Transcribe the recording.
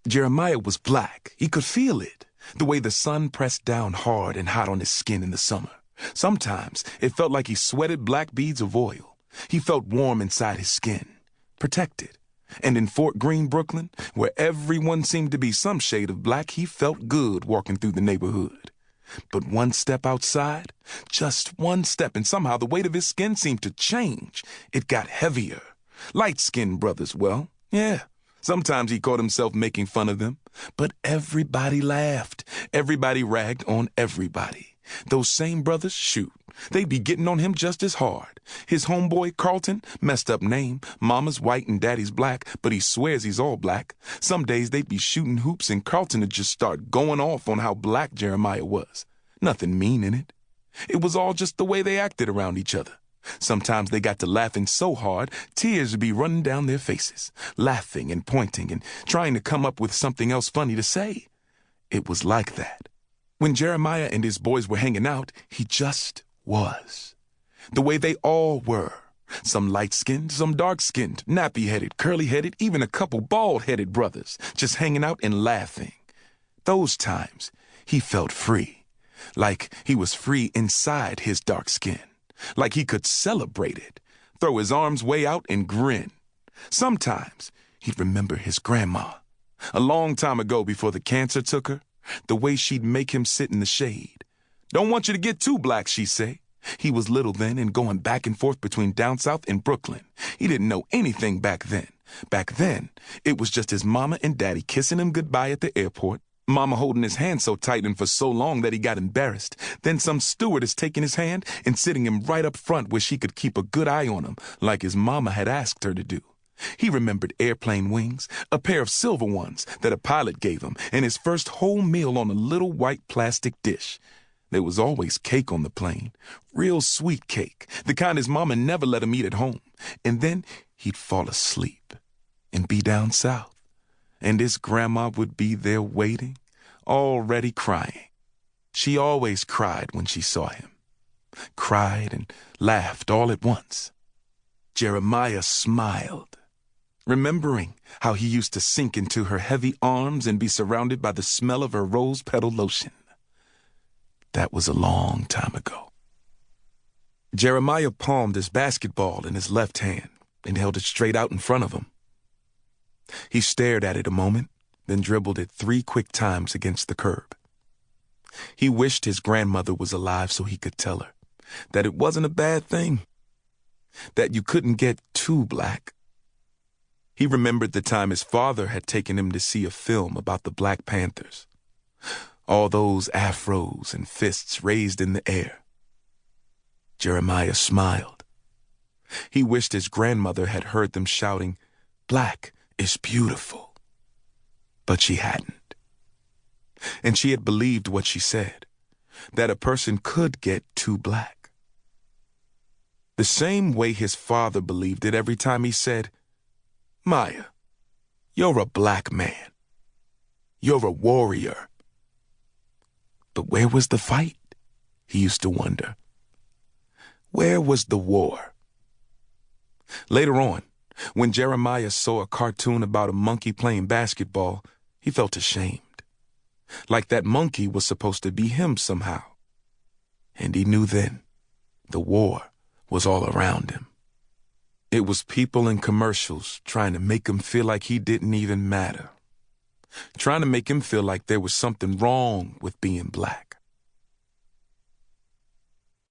Jeremiah was black. He could feel it, the way the sun pressed down hard and hot on his skin in the summer. Sometimes it felt like he sweated black beads of oil. He felt warm inside his skin, protected. And in Fort Greene, Brooklyn, where everyone seemed to be some shade of black, he felt good walking through the neighborhood. But one step outside, just one step, and somehow the weight of his skin seemed to change. It got heavier. Light-skinned brothers, well, yeah. Sometimes he caught himself making fun of them. But everybody laughed. Everybody ragged on everybody. Those same brothers, shoot, they'd be getting on him just as hard. His homeboy, Carlton, messed up name. Mama's white and daddy's black, but he swears he's all black. Some days they'd be shooting hoops and Carlton would just start going off on how black Jeremiah was. Nothing mean in it. It was all just the way they acted around each other. Sometimes they got to laughing so hard, tears would be running down their faces, laughing and pointing and trying to come up with something else funny to say. It was like that. When Jeremiah and his boys were hanging out, he just was. The way they all were. Some light-skinned, some dark-skinned, nappy-headed, curly-headed, even a couple bald-headed brothers, just hanging out and laughing. Those times, he felt free. Like he was free inside his dark skin. Like he could celebrate it, throw his arms way out and grin. Sometimes he'd remember his grandma. A long time ago before the cancer took her, the way she'd make him sit in the shade. Don't want you to get too black, she'd say. He was little then and going back and forth between down south and Brooklyn. He didn't know anything back then. Back then, it was just his mama and daddy kissing him goodbye at the airport. Mama holding his hand so tight and for so long that he got embarrassed. Then some stewardess taking his hand and sitting him right up front where she could keep a good eye on him, like his mama had asked her to do. He remembered airplane wings, a pair of silver ones that a pilot gave him, and his first whole meal on a little white plastic dish. There was always cake on the plane, real sweet cake, the kind his mama never let him eat at home. And then he'd fall asleep and be down south. And his grandma would be there waiting, already crying. She always cried when she saw him. Cried and laughed all at once. Jeremiah smiled, remembering how he used to sink into her heavy arms and be surrounded by the smell of her rose petal lotion. That was a long time ago. Jeremiah palmed his basketball in his left hand and held it straight out in front of him. He stared at it a moment, then dribbled it 3 quick times against the curb. He wished his grandmother was alive so he could tell her that it wasn't a bad thing, that you couldn't get too black. He remembered the time his father had taken him to see a film about the Black Panthers. All those afros and fists raised in the air. Jeremiah smiled. He wished his grandmother had heard them shouting, "Black is beautiful." But she hadn't. And she had believed what she said, that a person could get too black. The same way his father believed it every time he said, "Maya, you're a black man. You're a warrior." But where was the fight? He used to wonder. Where was the war? Later on, when Jeremiah saw a cartoon about a monkey playing basketball, he felt ashamed. Like that monkey was supposed to be him somehow. And he knew then the war was all around him. It was people in commercials trying to make him feel like he didn't even matter. Trying to make him feel like there was something wrong with being black.